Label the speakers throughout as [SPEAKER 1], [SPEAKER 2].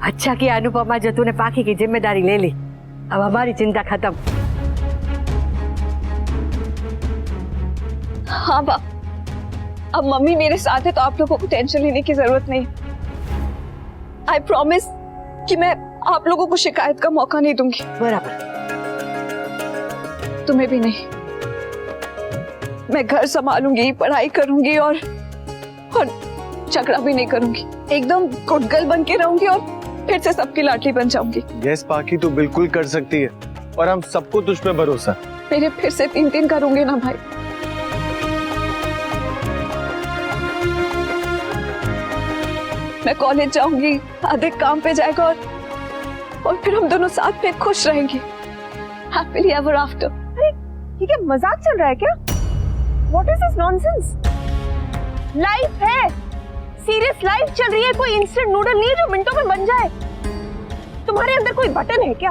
[SPEAKER 1] अच्छा किया अनुपमा जो तूने पाखी की जिम्मेदारी ले ली। अब हमारी चिंता खत्म।
[SPEAKER 2] हाँ बाप, अब मम्मी मेरे साथ है तो आप लोगों को टेंशन लेने की जरूरत नहीं। आई प्रॉमिस कि मैं आप लोगों को शिकायत का मौका नहीं दूंगी।
[SPEAKER 1] बराबर।
[SPEAKER 2] तुम्हें भी नहीं। मैं घर संभालूंगी, पढ़ाई करूंगी और झगड़ा भी नहीं करूंगी। एकदम गुड गर्ल बन के रहूंगी और फिर से सबकी लाडली बन जाऊंगी।
[SPEAKER 3] यस पाखी, तू बिल्कुल कर सकती है और हम सबको तुझ पे भरोसा।
[SPEAKER 2] मेरे फिर से 3-3 करूंगे ना भाई। मैं कॉलेज जाऊंगी, अधिक काम पे जाएगा और फिर हम दोनों साथ में खुश रहेंगे, हैप्पीली एवर आफ्टर।
[SPEAKER 4] अरे ये क्या मजाक चल रहा है क्या? What is this nonsense? Life है, सीरियस लाइफ चल रही है। कोई इंस्टेंट नूडल नहीं है जो मिनटों में बन जाए। तुम्हारे अंदर कोई बटन है क्या?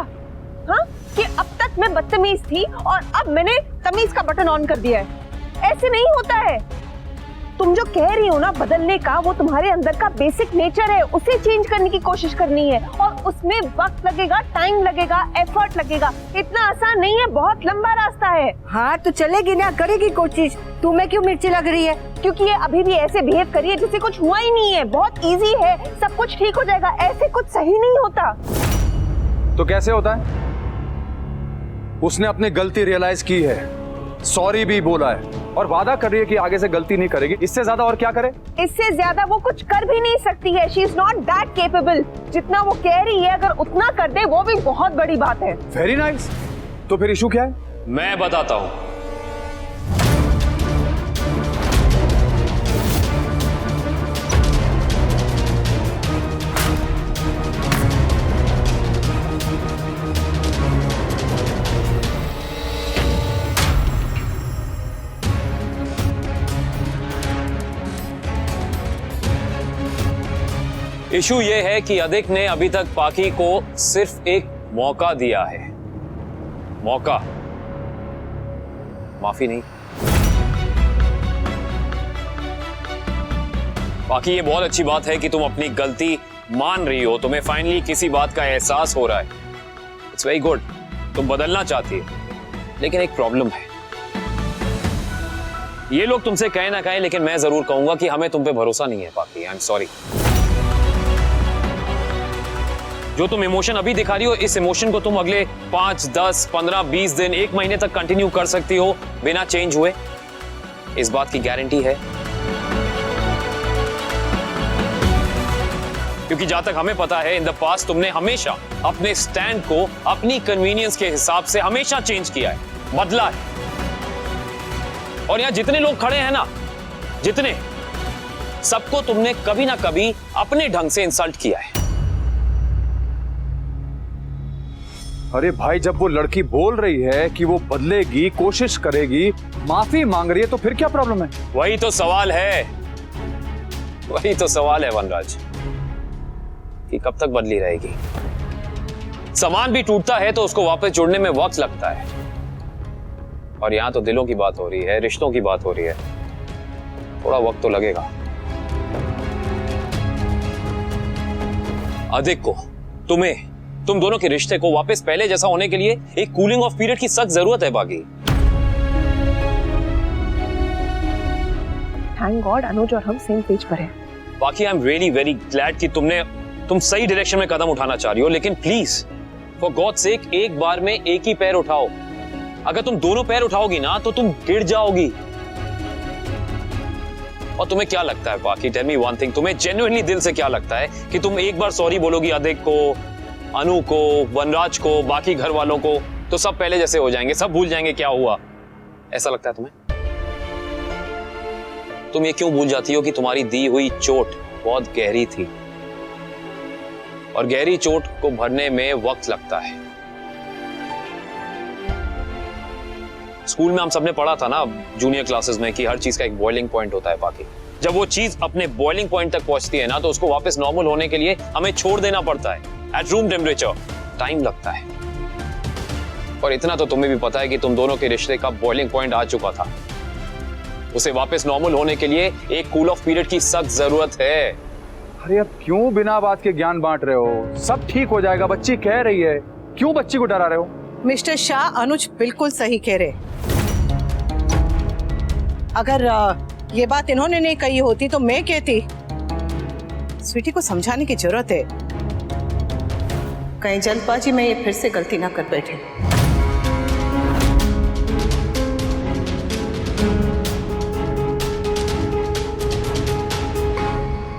[SPEAKER 4] हाँ, कि अब तक मैं बदतमीज थी और अब मैंने तमीज का बटन ऑन कर दिया है। ऐसे नहीं होता है। तुम जो कह रही हो ना बदलने का, वो तुम्हारे अंदर का बेसिक नेचर है, उसे चेंज करने की कोशिश करनी है और उसमें वक्त लगेगा, टाइम लगेगा, एफर्ट लगेगा। इतना आसान नहीं है, बहुत लंबा रास्ता है।
[SPEAKER 1] हाँ तो चलेगी ना, करेगी कोशिश। तुम्हें क्यों मिर्ची लग रही है?
[SPEAKER 4] क्योंकि ये अभी भी ऐसे बिहेव करी है जैसे कुछ हुआ ही नहीं है। बहुत इजी है, सब कुछ ठीक हो जाएगा। ऐसे कुछ सही नहीं होता।
[SPEAKER 5] तो कैसे होता है? उसने अपनी गलती रियलाइज की है, सॉरी भी बोला है और वादा कर रही है कि आगे से गलती नहीं करेगी। इससे ज्यादा और क्या करे?
[SPEAKER 4] इससे ज्यादा वो कुछ कर भी नहीं सकती है। She is not that capable. जितना वो कह रही है अगर उतना कर दे वो भी बहुत बड़ी बात है।
[SPEAKER 5] Very nice. तो फिर इशू क्या है?
[SPEAKER 6] मैं बताता हूं। इशू ये है कि अधिक ने अभी तक पाखी को सिर्फ एक मौका दिया है। मौका, माफी नहीं। बाकी ये बहुत अच्छी बात है कि तुम अपनी गलती मान रही हो, तुम्हें फाइनली किसी बात का एहसास हो रहा है। It's very good. तुम बदलना चाहती हो, लेकिन एक प्रॉब्लम है। ये लोग तुमसे कहे ना कहे, लेकिन मैं जरूर कहूंगा कि हमें तुम पे भरोसा नहीं है पाखी। आई एम सॉरी। जो तुम इमोशन अभी दिखा रही हो, इस इमोशन को तुम अगले 5, 10, 15, 20 दिन, 1 महीने तक कंटिन्यू कर सकती हो बिना चेंज हुए। इस बात की गारंटी है, क्योंकि जहां तक हमें पता है इन द पास्ट तुमने हमेशा अपने स्टैंड को अपनी कन्वीनियंस के हिसाब से हमेशा चेंज किया है, बदला है। और यहां जितने लोग खड़े हैं ना, जितने, सबको तुमने कभी ना कभी अपने ढंग से इंसल्ट किया है।
[SPEAKER 5] अरे भाई, जब वो लड़की बोल रही है कि वो बदलेगी, कोशिश करेगी, माफी मांग रही है, तो फिर क्या प्रॉब्लम है?
[SPEAKER 6] वही तो सवाल है, वही तो सवाल है वनराज, कि कब तक बदली रहेगी। सामान भी टूटता है तो उसको वापस जोड़ने में वक्त लगता है, और यहां तो दिलों की बात हो रही है, रिश्तों की बात हो रही है, थोड़ा वक्त तो लगेगा। अधिक को, तुम्हें, तुम दोनों के रिश्ते को वापस पहले जैसा होने के लिए एक कूलिंग ऑफ पीरियड की सख्त जरूरत है बाकी।
[SPEAKER 4] थैंक गॉड अनुज और हम सेम पेज पर हैं।
[SPEAKER 6] बाकी I am really very glad कि तुम सही डायरेक्शन में कदम उठाना चाह रही हो, लेकिन प्लीज फॉर गॉड सेक एक बार में एक ही पैर उठाओ। अगर तुम दोनों पैर उठाओगी ना तो तुम गिर जाओगी। और तुम्हें क्या लगता है बाकी, टेल मी वन थिंग, तुम्हें जेन्युइनली दिल से क्या लगता है कि तुम एक बार सॉरी बोलोगी अधिक को, अनु को, वनराज को, बाकी घर वालों को, तो सब पहले जैसे हो जाएंगे, सब भूल जाएंगे क्या हुआ? ऐसा लगता है तुम्हें? तुम ये क्यों भूल जाती हो कि तुम्हारी दी हुई चोट बहुत गहरी थी, और गहरी चोट को भरने में वक्त लगता है। स्कूल में हम सबने पढ़ा था ना जूनियर क्लासेस में कि हर चीज का एक बॉइलिंग पॉइंट होता है बाकी। जब वो चीज अपने बॉइलिंग पॉइंट तक पहुंचती है ना, तो उसको वापस नॉर्मल होने के लिए हमें छोड़ देना पड़ता है। एट रूम टेम्परेचर टाइम लगता है, और इतना तो तुम्हें भी पता है कि तुम दोनों के रिश्ते का बॉइलिंग पॉइंट आ चुका था। उसे वापस नॉर्मल होने के लिए एक कूल ऑफ पीरियड की सख्त जरूरत है।
[SPEAKER 5] अरे अब क्यों बिना बात के ज्ञान बांट रहे हो? सब ठीक हो जाएगा, बच्ची कह रही है, क्यों बच्ची को डरा रहे हो?
[SPEAKER 7] मिस्टर शाह, अनुज बिल्कुल सही कह रहे। अगर ये बात इन्होंने नहीं कही होती तो मैं कहती। स्वीटी को समझाने की जरूरत है, कहीं जल्दबाजी में ये फिर से गलती ना कर बैठे।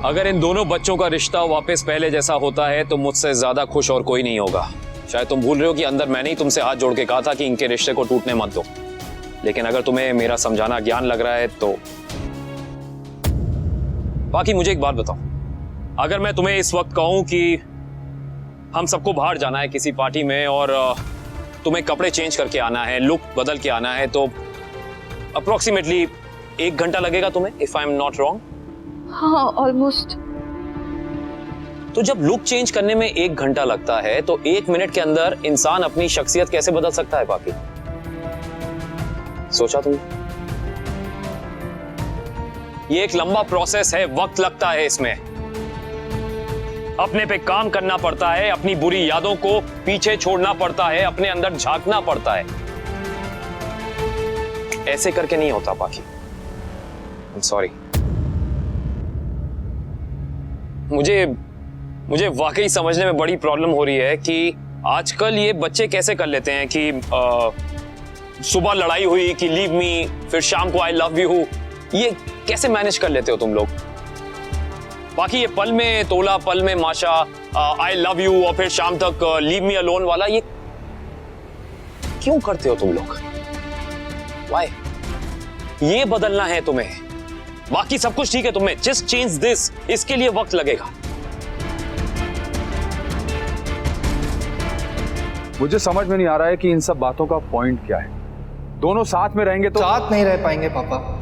[SPEAKER 6] अगर इन दोनों बच्चों का रिश्ता वापस पहले जैसा होता है तो मुझसे ज्यादा खुश और कोई नहीं होगा। शायद तुम भूल रहे हो कि अंदर मैंने ही तुमसे हाथ जोड़ के कहा था कि इनके रिश्ते को टूटने मत दो। लेकिन अगर तुम्हें मेरा समझाना ज्ञान लग रहा है तो बाकी मुझे एक बात बताओ, अगर मैं तुम्हें इस वक्त कहूं कि हम सबको बाहर जाना है किसी पार्टी में और तुम्हें कपड़े चेंज करके आना है, लुक बदल के आना है, तो अप्रोक्सीमेटली 1 घंटा लगेगा तुम्हें, if I am not wrong?
[SPEAKER 2] हाँ, ऑलमोस्ट।
[SPEAKER 6] तो जब लुक चेंज करने में 1 घंटा लगता है तो 1 मिनट के अंदर इंसान अपनी शख्सियत कैसे बदल सकता है? बाकी सोचा तुमने? ये एक लंबा प्रोसेस है, वक्त लगता है इसमें, अपने पे काम करना पड़ता है, अपनी बुरी यादों को पीछे छोड़ना पड़ता है, अपने अंदर झांकना पड़ता है। ऐसे करके नहीं होता बाकी। आई एम सॉरी। मुझे वाकई समझने में बड़ी प्रॉब्लम हो रही है कि आजकल ये बच्चे कैसे कर लेते हैं कि सुबह लड़ाई हुई कि लीव मी, फिर शाम को आई लव यू, ये कैसे मैनेज कर लेते हो तुम लोग? बाकी ये पल में तोला, पल में माशा, आई लव यू और फिर शाम तक लीव मी अलोन वाला, ये क्यों करते हो तुम लोग? Why? ये बदलना है तुम्हें, बाकी सब कुछ ठीक है तुम्हें, जस्ट चेंज दिस, इसके लिए वक्त लगेगा।
[SPEAKER 5] मुझे समझ में नहीं आ रहा है कि इन सब बातों का पॉइंट क्या है। दोनों साथ में रहेंगे तो
[SPEAKER 3] साथ नहीं रह पाएंगे पापा।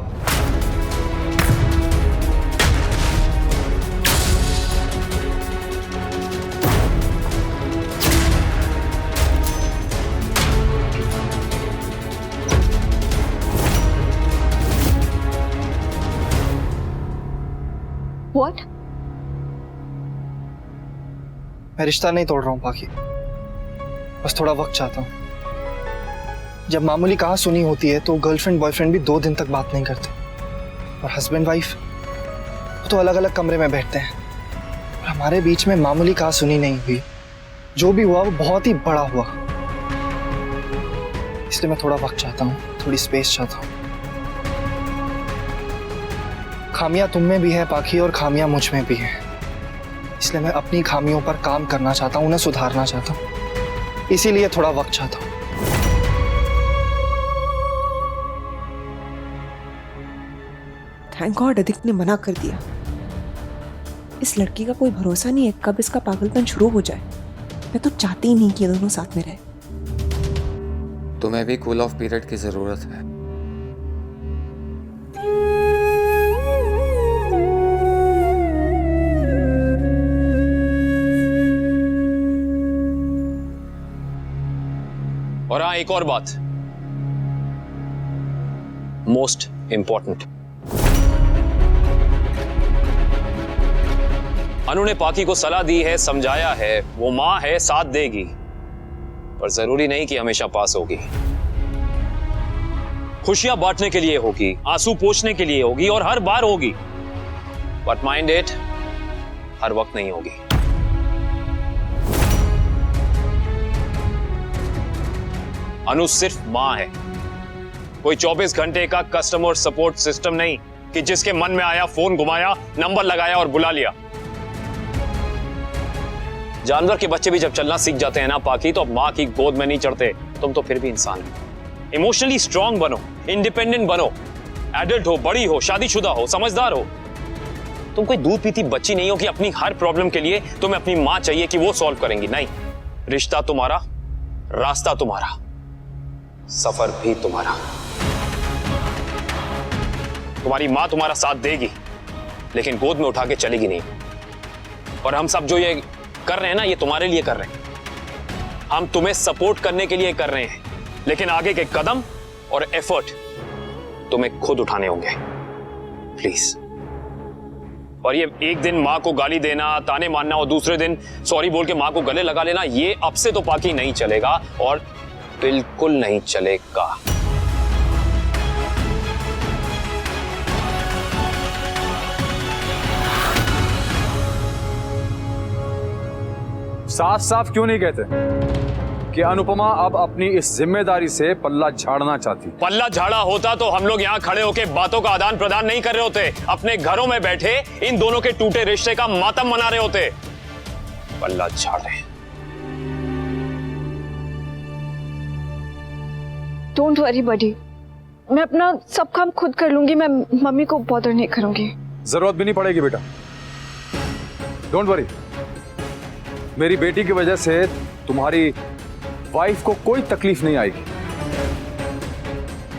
[SPEAKER 2] What?
[SPEAKER 3] मैं रिश्ता नहीं तोड़ रहा हूँ बाकी, बस थोड़ा वक्त चाहता हूँ। जब मामूली कहा सुनी होती है तो गर्लफ्रेंड बॉयफ्रेंड भी 2 दिन तक बात नहीं करते, और हस्बैंड वाइफ तो अलग अलग कमरे में बैठते हैं। और हमारे बीच में मामूली कहा सुनी नहीं हुई, जो भी हुआ वो बहुत ही बड़ा हुआ। इसलिए मैं थोड़ा वक्त चाहता हूँ, थोड़ी स्पेस चाहता हूँ। खामियां तुम में भी है पाखी और खामियां मुझ में भी है, इसलिए मैं अपनी खामियों पर काम करना चाहता हूँ, उन्हें सुधारना चाहता हूँ, इसीलिए थोड़ा वक्त चाहता हूँ।
[SPEAKER 8] थैंक गॉड अदिति ने मना कर दिया। इस लड़की का कोई भरोसा नहीं है, कब इसका पागलपन शुरू हो जाए। मैं तो चाहती ही नहीं कि ये दोनों साथ में रहे।
[SPEAKER 9] तुम्हें भी कूल ऑफ पीरियड की जरूरत है।
[SPEAKER 6] और हाँ, एक और बात, मोस्ट इंपॉर्टेंट, अनु ने पाकी को सलाह दी है, समझाया है, वो मां है, साथ देगी, पर जरूरी नहीं कि हमेशा पास होगी। खुशियां बांटने के लिए होगी, आंसू पोंछने के लिए होगी और हर बार होगी, बट माइंड इट, हर वक्त नहीं होगी। अनु सिर्फ मां है, कोई 24 घंटे का कस्टमर सपोर्ट सिस्टम नहीं कि जिसके मन में आया फोन घुमाया, नंबर लगाया और बुला लिया। जानवर के बच्चे भी जब चलना सीख जाते हैं ना पाकी, तो अब मां की गोद में नहीं चढ़ते। तुम तो फिर भी इंसान हो। इमोशनली स्ट्रांग बनो, इंडिपेंडेंट बनो, एडल्ट हो, बड़ी हो, शादीशुदा हो, समझदार हो। तुम कोई दूध पीती बच्ची नहीं हो कि अपनी हर प्रॉब्लम के लिए तुम्हें अपनी मां चाहिए कि वो सॉल्व करेंगी। नहीं, रिश्ता तुम्हारा, रास्ता तुम्हारा, सफर भी तुम्हारा। तुम्हारी मां तुम्हारा साथ देगी, लेकिन गोद में उठा के चलेगी नहीं। और हम सब जो ये कर रहे हैं ना, ये तुम्हारे लिए कर रहे हैं। हम तुम्हें सपोर्ट करने के लिए कर रहे हैं, लेकिन आगे के कदम और एफर्ट तुम्हें खुद उठाने होंगे। प्लीज और ये एक दिन माँ को गाली देना, ताने मारना और दूसरे दिन सॉरी बोल के माँ को गले लगा लेना, ये अब से तो पाकी नहीं चलेगा और बिल्कुल नहीं चलेगा।
[SPEAKER 5] साफ साफ क्यों नहीं कहते कि अनुपमा अब अपनी इस जिम्मेदारी से पल्ला झाड़ना चाहती?
[SPEAKER 6] पल्ला झाड़ा होता तो हम लोग यहाँ खड़े होकर बातों का आदान प्रदान नहीं कर रहे होते, अपने घरों में बैठे इन दोनों के टूटे रिश्ते का मातम मना रहे होते। पल्ला झाड़े।
[SPEAKER 2] डोंट वरी बडी, मैं अपना सब काम खुद कर लूंगी, मैं मम्मी को बॉदर नहीं करूंगी।
[SPEAKER 5] जरूरत भी नहीं पड़ेगी बेटा, डोंट वरी। मेरी बेटी की वजह से तुम्हारी वाइफ को कोई तकलीफ नहीं आएगी।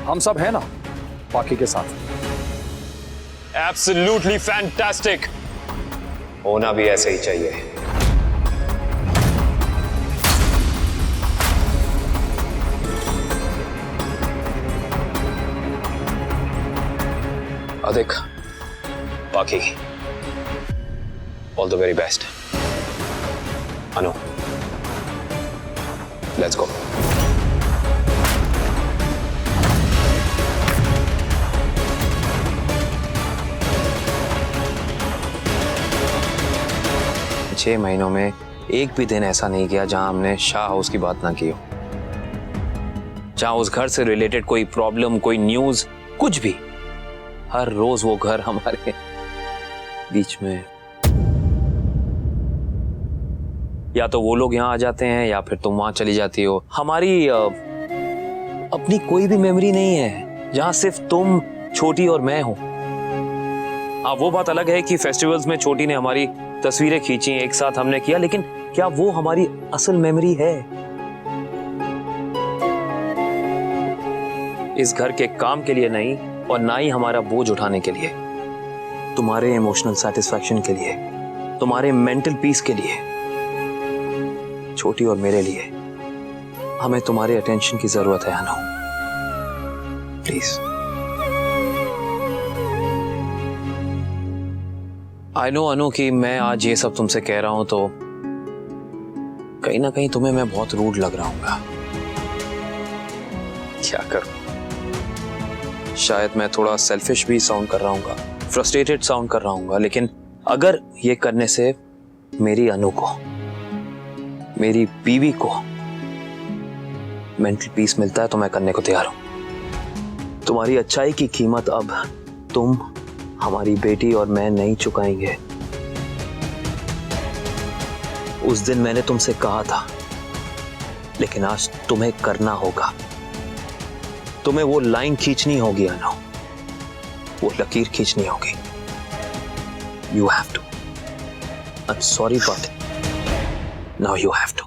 [SPEAKER 5] हम सब हैं ना पाकी के साथ।
[SPEAKER 6] एब्सोल्युटली फैंटास्टिक, होना भी ऐसे ही चाहिए। अधिक, पाकी, all the very best. Anu, let's go. छह महीनों में एक भी दिन ऐसा नहीं गया जहां हमने शाह हाउस की बात ना की हो, जहां उस घर से रिलेटेड कोई प्रॉब्लम, कोई न्यूज, कुछ भी। हर रोज वो घर हमारे बीच में, या तो वो लोग यहाँ आ जाते हैं या फिर तुम वहां चली जाती हो। हमारी अपनी कोई भी मेमोरी नहीं है जहां सिर्फ तुम, छोटी और मैं हूं। हाँ, वो बात अलग है कि फेस्टिवल्स में छोटी ने हमारी तस्वीरें खींची, एक साथ हमने किया, लेकिन क्या वो हमारी असल मेमोरी है? इस घर के काम के लिए नहीं और ना ही हमारा बोझ उठाने के लिए, तुम्हारे इमोशनल सेटिस्फैक्शन के लिए, तुम्हारे मेंटल पीस के लिए, छोटी और मेरे लिए हमें तुम्हारे अटेंशन की जरूरत है अनु, प्लीज। आई नो अनु कि मैं आज ये सब तुमसे कह रहा हूं तो कहीं ना कहीं तुम्हें मैं बहुत रूड लग रहा हूँ। क्या करूं, शायद मैं थोड़ा सेल्फिश भी साउंड कर रहा हूँ, फ्रस्ट्रेटेड साउंड कर रहा हूँ, लेकिन अगर ये करने से मेरी अनु को, मेरी बीवी को मेंटल पीस मिलता है तो मैं करने को तैयार हूं। तुम्हारी अच्छाई की कीमत अब तुम, हमारी बेटी और मैं नहीं चुकाएंगे। उस दिन मैंने तुमसे कहा था, लेकिन आज तुम्हें करना होगा। तुम्हें वो लाइन खींचनी होगी अनु, वो लकीर खींचनी होगी। You have to. I am sorry but now you have to.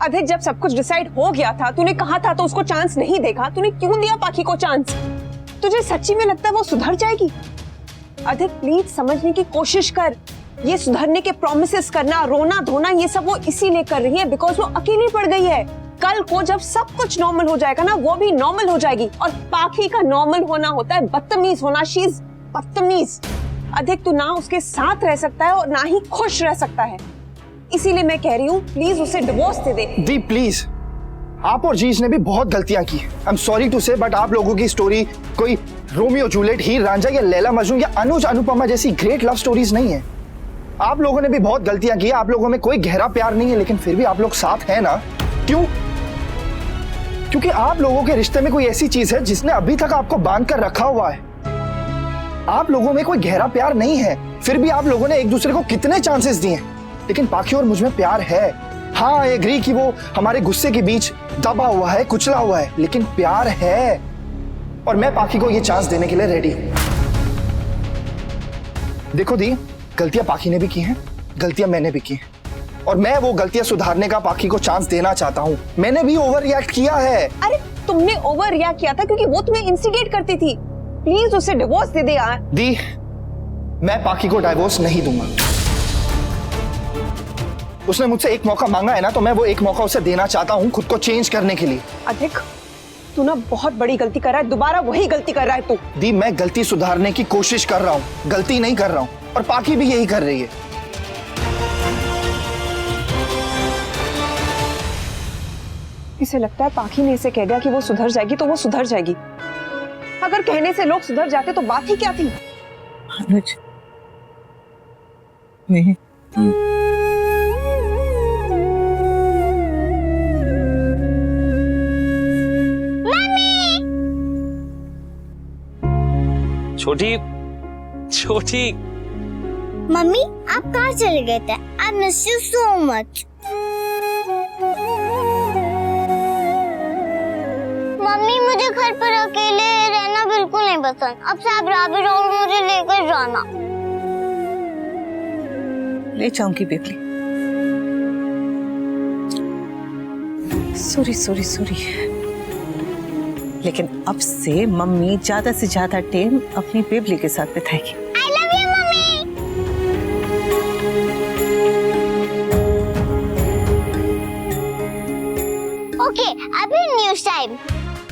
[SPEAKER 4] अधिक, जब सब कुछ डिसाइड हो गया था, तूने कहा था तो उसको चांस नहीं देखा, तूने क्यों दिया पाकी को चांस? तुझे सच्ची में लगता है वो सुधर जाएगी? अधिक, प्लीज समझने की कोशिश कर। ये सुधरने के प्रॉमिसेस करना, रोना धोना, ये सब वो इसीलिए कर रही है बिकॉज वो अकेली पड़ गई है। कल को जब सब कुछ नॉर्मल हो जाएगा ना, वो भी नॉर्मल हो जाएगी। और पाकी का नॉर्मल होना होता है बदतमीज होना। शी इज बदतमीज। अधिक, तू ना उसके साथ रह सकता है और ना ही खुश रह सकता है। इसीलिए मैं कह रही हूँ, प्लीज उसे divorce they they.
[SPEAKER 3] The please, आप और जीज ने भी बहुत गलतियां की। आई एम सॉरी टू से, बट आप लोगों की स्टोरी कोई रोमियो जूलियट, हीर रांझा या लैला मजनू या अनुज अनुपमा जैसी ग्रेट लव स्टोरीज नहीं है। आप लोगों ने भी बहुत गलतियां की। आप लोगों में कोई गहरा प्यार नहीं है, लेकिन फिर भी आप लोग साथ हैं ना। क्यों? क्योंकि आप लोगों के रिश्ते में कोई ऐसी चीज है जिसने अभी तक आपको बांध कर रखा हुआ है। आप लोगों में कोई गहरा प्यार नहीं है, फिर भी आप लोगों ने एक दूसरे को कितने चांसेस दिए। लेकिन पाकी और मुझ में प्यार है। हाँ, आई एग्री कि वो हमारे गुस्से के बीच दबा हुआ है, कुचला हुआ है, लेकिन प्यार है। और मैं पाकी को ये चांस देने के लिए रेडी हूं। देखो दी, गलतियां पाकी ने भी की हैं, गलतियां मैंने भी की हैं, और मैं वो गलतियां सुधारने का पाकी को चांस देना चाहता हूं। मैंने भी ओवर रिएक्ट किया है।
[SPEAKER 4] अरे तुमने ओवर रिएक्ट किया था क्योंकि वो तुम्हें इंस्टिगेट करती थी। प्लीज उसे डिवोर्स दे दे यार।
[SPEAKER 3] दी, मैं पाकी को डाइवोर्स नहीं दूंगा। उसने मुझसे एक मौका मांगा है ना, तो मैं वो एक मौका उसे देना चाहता हूं खुद को चेंज करने के लिए।
[SPEAKER 4] अधिक,
[SPEAKER 2] तू ना बहुत बड़ी गलती कर रहा है, दोबारा वही गलती कर रहा है तू।
[SPEAKER 3] दी, मैं गलती सुधारने की कोशिश कर रहा हूँ, गलती नहीं कर रहा हूँ, और पाखी भी यही कर रही है।
[SPEAKER 2] इसे लगता है पाखी ने इसे कह दिया कि वो सुधर जाएगी तो वो सुधर जाएगी। अगर कहने से लोग सुधर जाते तो बात ही क्या थी।
[SPEAKER 7] अनुज, मैं
[SPEAKER 6] छोटी छोटी
[SPEAKER 10] मम्मी आप कहाँ चले गए थे? I miss you so much. Mummy मुझे घर पर अकेले रहना बिल्कुल नहीं पसंद। अब से आप राबिर और मुझे लेकर जाना।
[SPEAKER 7] ले जाऊंगी बेबी। सॉरी सॉरी सॉरी, लेकिन अब से मम्मी ज्यादा से ज्यादा टाइम अपनी बेबली के साथ बिताएगी।
[SPEAKER 10] I love you mummy. Okay, अभी न्यूज़ टाइम।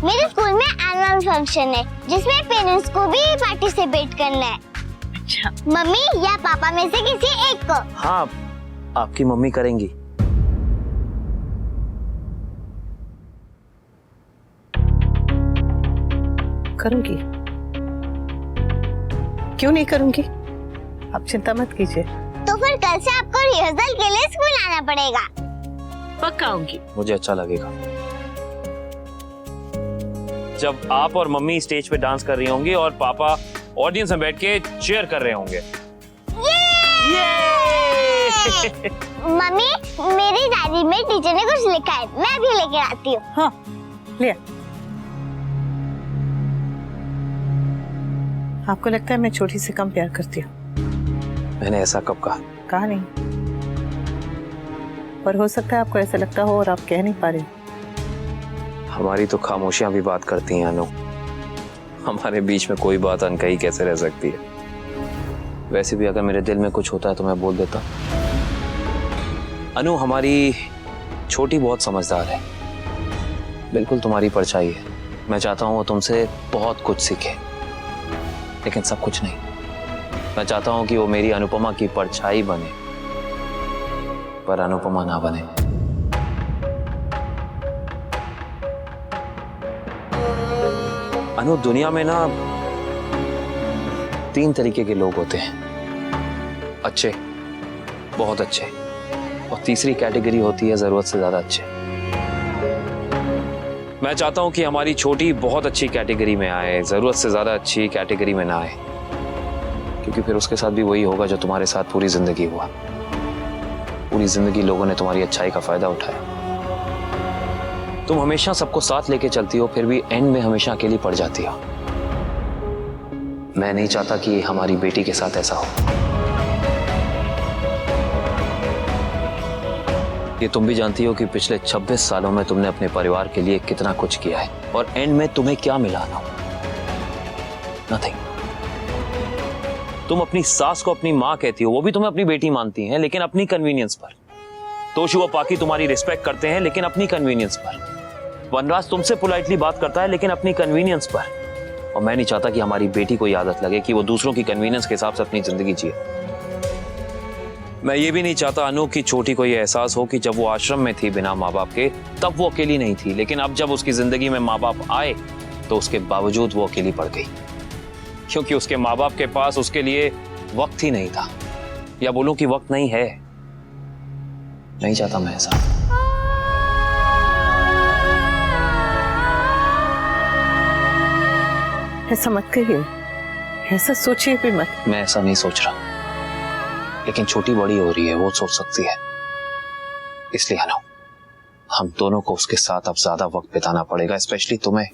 [SPEAKER 10] मेरे स्कूल में एनुअल फंक्शन है जिसमें पेरेंट्स को भी पार्टिसिपेट करना है।
[SPEAKER 7] अच्छा,
[SPEAKER 10] मम्मी या पापा में से किसी एक को।
[SPEAKER 6] हाँ, आपकी मम्मी करेंगी।
[SPEAKER 7] करूंगी, क्यों नहीं करूंगी, आप चिंता मत कीजिए।
[SPEAKER 10] तो फिर कल से आपको रिहर्सल के लिए स्कूल आना पड़ेगा।
[SPEAKER 7] पक्का आऊंगी।
[SPEAKER 6] मुझे अच्छा लगेगा जब आप और मम्मी स्टेज पे डांस कर रही होंगी और पापा ऑडियंस में बैठ के चीयर कर रहे होंगे।
[SPEAKER 10] मम्मी, मेरी डायरी में टीचर ने कुछ लिखा है, मैं भी लेके आती हूँ।
[SPEAKER 7] हाँ, ले। आपको लगता है मैं छोटी से कम प्यार करती हूँ?
[SPEAKER 6] मैंने ऐसा कब कहा?
[SPEAKER 7] कहा नहीं, पर हो सकता है आपको ऐसा लगता हो और आप कह नहीं पा रहे।
[SPEAKER 6] हमारी तो खामोशियां भी बात करती हैं अनु। हमारे बीच में कोई बात अनकही कैसे रह सकती है? वैसे भी अगर मेरे दिल में कुछ होता है तो मैं बोल देता। अनु, हमारी छोटी बहुत समझदार है, बिल्कुल तुम्हारी परछाई है। मैं चाहता हूँ वो तुमसे बहुत कुछ सीखे, लेकिन सब कुछ नहीं। मैं चाहता हूँ कि वो मेरी अनुपमा की परछाई बने, पर अनुपमा ना बने। अनु, दुनिया में ना 3 तरीके के लोग होते हैं, अच्छे, बहुत अच्छे, और तीसरी कैटेगरी होती है जरूरत से ज्यादा अच्छे। मैं चाहता हूं कि हमारी छोटी बहुत अच्छी कैटेगरी में आए, जरूरत से ज्यादा अच्छी कैटेगरी में ना आए, क्योंकि फिर उसके साथ भी वही होगा जो तुम्हारे साथ पूरी जिंदगी हुआ। पूरी जिंदगी लोगों ने तुम्हारी अच्छाई का फायदा उठाया। तुम हमेशा सबको साथ लेके चलती हो, फिर भी एंड में हमेशा अकेली पड़ जाती हो। मैं नहीं चाहता कि हमारी बेटी के साथ ऐसा हो। ये तुम भी जानती हो कि पिछले 26 सालों में तुमने अपने परिवार के लिए कितना कुछ किया है, और एंड में तुम्हें क्या मिला ना? नथिंग। तुम अपनी सास को अपनी माँ कहती हो, वो भी तुम्हें अपनी बेटी मानती हैं, लेकिन अपनी कन्वीनियंस पर। तोशु और पाकी तुम्हारी रिस्पेक्ट करते हैं, लेकिन अपनी कन्वीनियंस पर। वनराज तुमसे पोलाइटली बात करता है, लेकिन अपनी कन्वीनियंस पर। और मैं नहीं चाहता कि हमारी बेटी को आदत लगे कि वो दूसरों की कन्वीनियंस के हिसाब से अपनी जिंदगी जिए। मैं ये भी नहीं चाहता अनु की छोटी को ये एहसास हो कि जब वो आश्रम में थी बिना माँ बाप के, तब वो अकेली नहीं थी, लेकिन अब जब उसकी जिंदगी में माँ बाप आए तो उसके बावजूद वो अकेली पड़ गई, क्योंकि उसके माँ बाप के पास उसके लिए वक्त ही नहीं था, या बोलूं कि वक्त नहीं है। नहीं चाहता मैं ऐसा।
[SPEAKER 7] ऐसा मत कहिए, ऐसा सोचिए भी मत।
[SPEAKER 6] मैं ऐसा नहीं सोच रहा, लेकिन छोटी बड़ी हो रही है, वो सोच सकती है। इसलिए अनु, हम दोनों को उसके साथ अब ज्यादा वक्त बिताना पड़ेगा, स्पेशली तुम्हें।